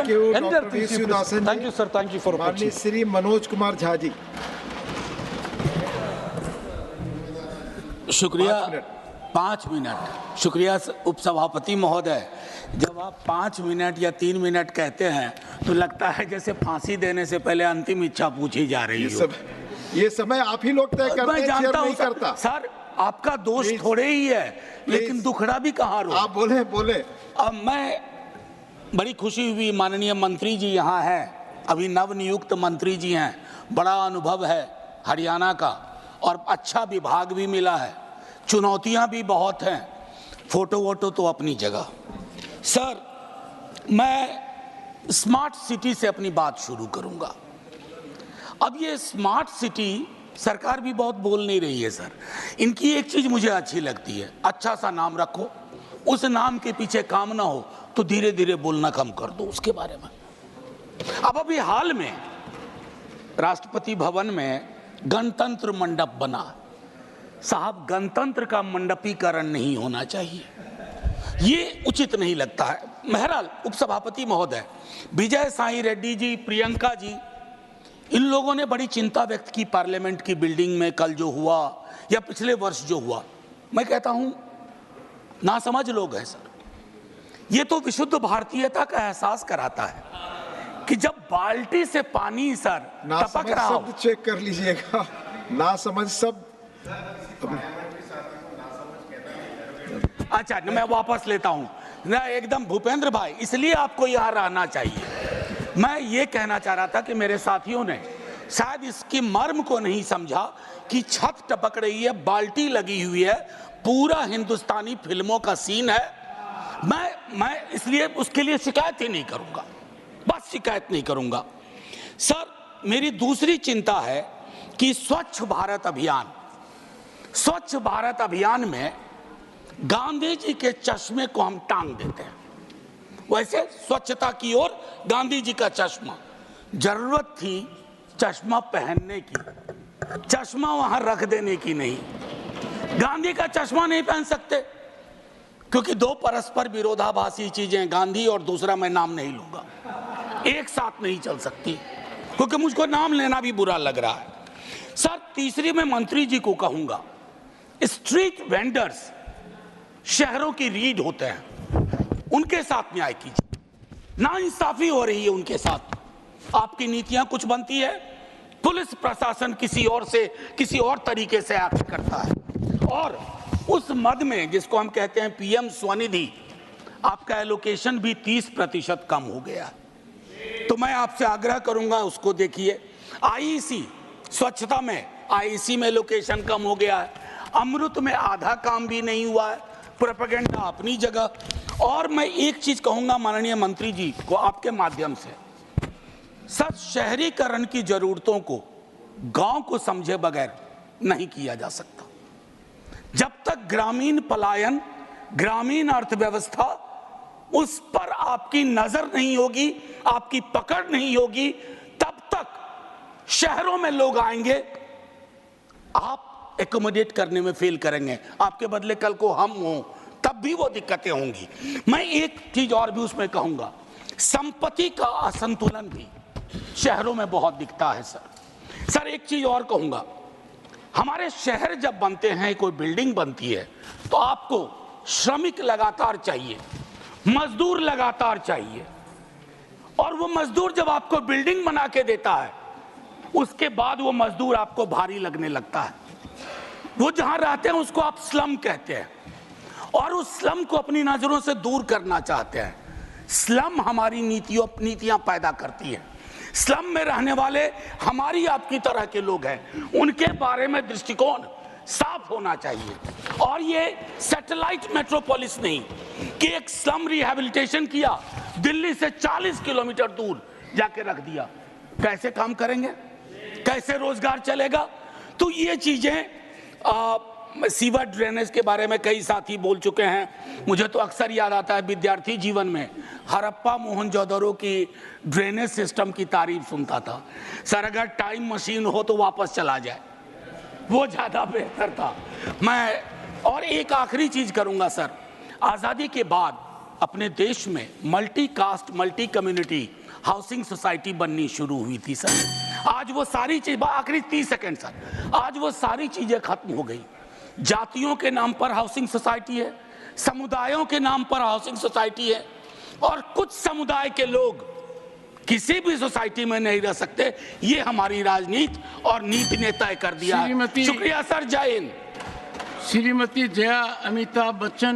Thank you, Dr. V. Shivasan. Thank you, sir. Thank you for माननीय श्री मनोज कुमार झा जी। शुक्रिया। 5 minute. शुक्रिया उपसभापति महोदय। जब आप 5 मिनट या 3 मिनट कहते हैं तो लगता है जैसे फांसी देने से पहले अंतिम इच्छा पूछी जा रही है। ये समय आप ही लोग तय करते हैं, मैं जानता हूं करता। सर, आपका दोष थोड़े ही है, लेकिन दुखड़ा भी कहाँ रो। आप बोले। अब मैं बड़ी खुशी हुई, माननीय मंत्री जी यहाँ हैं, अभी नवनियुक्त मंत्री जी हैं, बड़ा अनुभव है हरियाणा का और अच्छा विभाग भी मिला है, चुनौतियां भी बहुत हैं, फोटो वोटो तो अपनी जगह। सर, मैं स्मार्ट सिटी से अपनी बात शुरू करूंगा। अब ये स्मार्ट सिटी सरकार भी बहुत बोल नहीं रही है सर। इनकी एक चीज मुझे अच्छी लगती है, अच्छा सा नाम रखो, उस नाम के पीछे काम ना हो तो धीरे धीरे बोलना कम कर दो उसके बारे में। अब अभी हाल में राष्ट्रपति भवन में गणतंत्र मंडप बना। साहब, गणतंत्र का मंडपीकरण नहीं होना चाहिए, ये उचित नहीं लगता है। बहरहाल उपसभापति महोदय, विजय साई रेड्डी जी, प्रियंका जी, इन लोगों ने बड़ी चिंता व्यक्त की पार्लियामेंट की बिल्डिंग में कल जो हुआ या पिछले वर्ष जो हुआ। मैं कहता हूं नासमझ लोग हैं सर। ये तो विशुद्ध भारतीयता का एहसास कराता है कि जब बाल्टी से पानी सर टपक रहा हो। चेक कर लीजिएगा, नासमझ शब्द। अच्छा, मैं वापस लेता हूं ना, एकदम भूपेंद्र भाई, इसलिए आपको यहां रहना चाहिए। मैं ये कहना चाह रहा था कि मेरे साथियों ने शायद इसकी मर्म को नहीं समझा कि छत टपक रही है, बाल्टी लगी हुई है, पूरा हिंदुस्तानी फिल्मों का सीन है। मैं इसलिए उसके लिए शिकायत ही नहीं करूंगा, बस शिकायत नहीं करूंगा। सर, मेरी दूसरी चिंता है कि स्वच्छ भारत अभियान में गांधी जी के चश्मे को हम टांग देते हैं। वैसे स्वच्छता की ओर गांधी जी का चश्मा, जरूरत थी चश्मा पहनने की, चश्मा वहां रख देने की नहीं। गांधी का चश्मा नहीं पहन सकते क्योंकि दो परस्पर विरोधाभासी चीजें, गांधी और दूसरा मैं नाम नहीं लूंगा, एक साथ नहीं चल सकती, क्योंकि मुझको नाम लेना भी बुरा लग रहा है। सर, तीसरी मैं मंत्री जी को कहूंगा, स्ट्रीट वेंडर्स शहरों की रीढ़ होते हैं, उनके साथ न्याय कीजिए। नाइंसाफी हो रही है उनके साथ, आपकी नीतियां कुछ बनती है, पुलिस प्रशासन किसी और तरीके से एक्ट करता है, और उस मद में जिसको हम कहते हैं पीएम स्वनिधि, आपका एलोकेशन भी 30% कम हो गया। तो मैं आपसे आग्रह करूंगा उसको देखिए। आईईसी स्वच्छता में, आईईसी में एलोकेशन कम हो गया है, अमृत में आधा काम भी नहीं हुआ है, प्रोपेगेंडा अपनी जगह। और मैं एक चीज कहूंगा माननीय मंत्री जी को आपके माध्यम से, सर, शहरीकरण की जरूरतों को गांव को समझे बगैर नहीं किया जा सकता। जब तक ग्रामीण पलायन, ग्रामीण अर्थव्यवस्था, उस पर आपकी नजर नहीं होगी, आपकी पकड़ नहीं होगी, तब तक शहरों में लोग आएंगे, आप एकोमोडेट करने में फेल करेंगे। आपके बदले कल को हम हों तब भी वो दिक्कतें होंगी। मैं एक चीज और भी उसमें कहूंगा, संपत्ति का असंतुलन भी शहरों में बहुत दिखता है सर। एक चीज और कहूंगा, हमारे शहर जब बनते हैं, कोई बिल्डिंग बनती है, तो आपको श्रमिक लगातार चाहिए, मजदूर लगातार चाहिए, और वो मजदूर जब आपको बिल्डिंग बना के देता है, उसके बाद वो मजदूर आपको भारी लगने लगता है। वो जहां रहते हैं उसको आप स्लम कहते हैं, और उस स्लम को अपनी नजरों से दूर करना चाहते हैं। स्लम हमारी नीतियां पैदा करती है। स्लम में रहने वाले हमारी आपकी तरह के लोग हैं, उनके बारे में दृष्टिकोण साफ होना चाहिए। और ये सैटेलाइट मेट्रोपोलिस नहीं कि एक स्लम रिहैबिलिटेशन किया, दिल्ली से 40 किलोमीटर दूर जाके रख दिया। कैसे काम करेंगे, कैसे रोजगार चलेगा? तो ये चीजें, सीवर ड्रेनेज के बारे में कई साथी बोल चुके हैं। मुझे तो अक्सर याद आता है विद्यार्थी जीवन में हड़प्पा मोहनजोदड़ो की ड्रेनेज सिस्टम की तारीफ सुनता था। सर, अगर टाइम मशीन हो तो वापस चला जाए, वो ज्यादा बेहतर था। मैं और एक आखिरी चीज करूंगा सर, आजादी के बाद अपने देश में multi caste multi community housing society बननी शुरू हुई थी सर। आज वो सारी चीज, आखिरी 30 सेकंड सर, आज वो सारी चीजें खत्म हो गई। जातियों के नाम पर हाउसिंग सोसाइटी है, समुदायों के नाम पर हाउसिंग सोसाइटी है, और कुछ समुदाय के लोग किसी भी सोसाइटी में नहीं रह सकते। ये हमारी राजनीति और नीति ने तय कर दिया है। शुक्रिया सर, जय हिंद। श्रीमती जया अमिताभ बच्चन।